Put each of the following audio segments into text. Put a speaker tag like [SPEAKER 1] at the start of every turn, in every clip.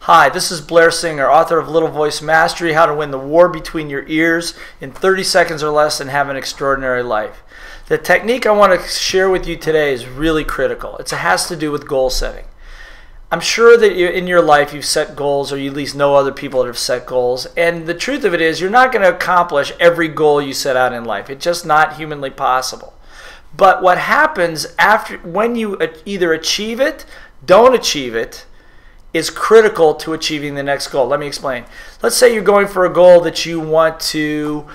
[SPEAKER 1] Hi, this is Blair Singer, author of Little Voice Mastery, How to Win the War Between Your Ears in 30 Seconds or Less and Have an Extraordinary Life. The technique I want to share with you today is really critical. It has to do with goal setting. I'm sure that in your life you've set goals, or you at least know other people that have set goals, and the truth of it is you're not going to accomplish every goal you set out in life. It's just not humanly possible. But what happens when you either achieve it, don't achieve it, is critical to achieving the next goal. Let me explain. Let's say you're going for a goal that you want to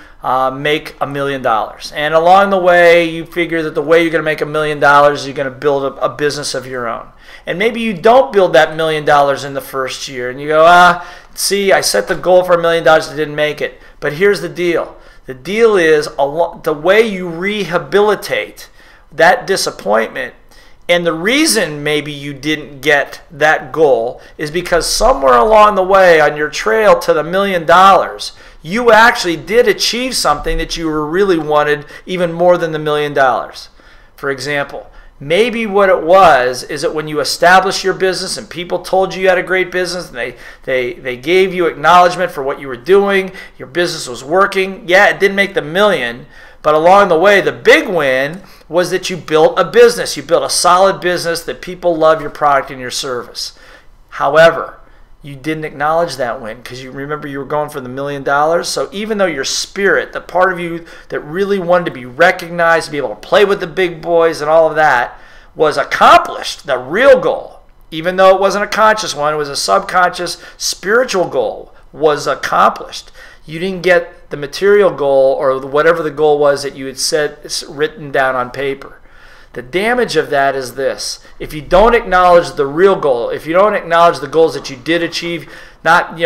[SPEAKER 1] make $1 million. And along the way, you figure that the way you're going to make $1 million is you're going to build a business of your own. And maybe you don't build that $1 million in the first year. And you go, see, I set the goal for $1 million, I didn't make it. But here's the deal. The deal is the way you rehabilitate that disappointment. And the reason maybe you didn't get that goal is because somewhere along the way on your trail to the $1 million, you actually did achieve something that you really wanted even more than the $1 million. For example, maybe what it was is that when you established your business and people told you had a great business and they gave you acknowledgement for what you were doing, your business was working. Yeah, it didn't make the $1 million. But along the way, the big win was that you built a business. You built a solid business that people love your product and your service. However, you didn't acknowledge that win because you remember you were going for the $1 million. So even though your spirit, the part of you that really wanted to be recognized, to be able to play with the big boys and all of that, was accomplished, the real goal, even though it wasn't a conscious one, it was a subconscious spiritual goal, was accomplished. You didn't get the material goal or whatever the goal was that you had written down on paper. The damage of that is this. If you don't acknowledge the real goal, if you don't acknowledge the goals that you did achieve, not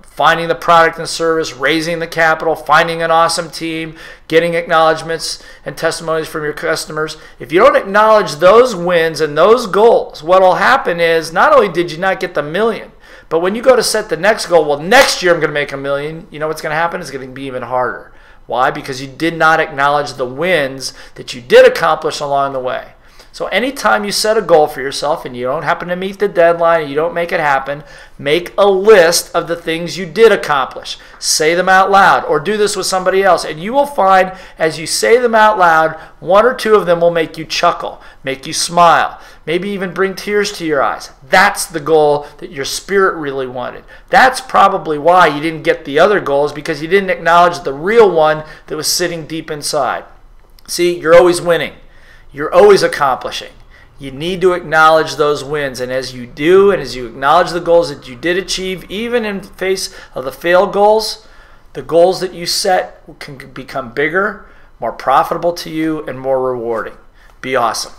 [SPEAKER 1] finding the product and service, raising the capital, finding an awesome team, getting acknowledgments and testimonies from your customers, if you don't acknowledge those wins and those goals, what will happen is not only did you not get the $1 million, but when you go to set the next goal, well, next year I'm going to make $1 million, you know what's going to happen? It's going to be even harder. Why? Because you did not acknowledge the wins that you did accomplish along the way. So anytime you set a goal for yourself and you don't happen to meet the deadline and you don't make it happen, make a list of the things you did accomplish. Say them out loud or do this with somebody else. And you will find as you say them out loud, one or two of them will make you chuckle, make you smile, maybe even bring tears to your eyes. That's the goal that your spirit really wanted. That's probably why you didn't get the other goals, because you didn't acknowledge the real one that was sitting deep inside. See, you're always winning. You're always accomplishing. You need to acknowledge those wins. And as you do, and as you acknowledge the goals that you did achieve, even in face of the failed goals, the goals that you set can become bigger, more profitable to you, and more rewarding. Be awesome.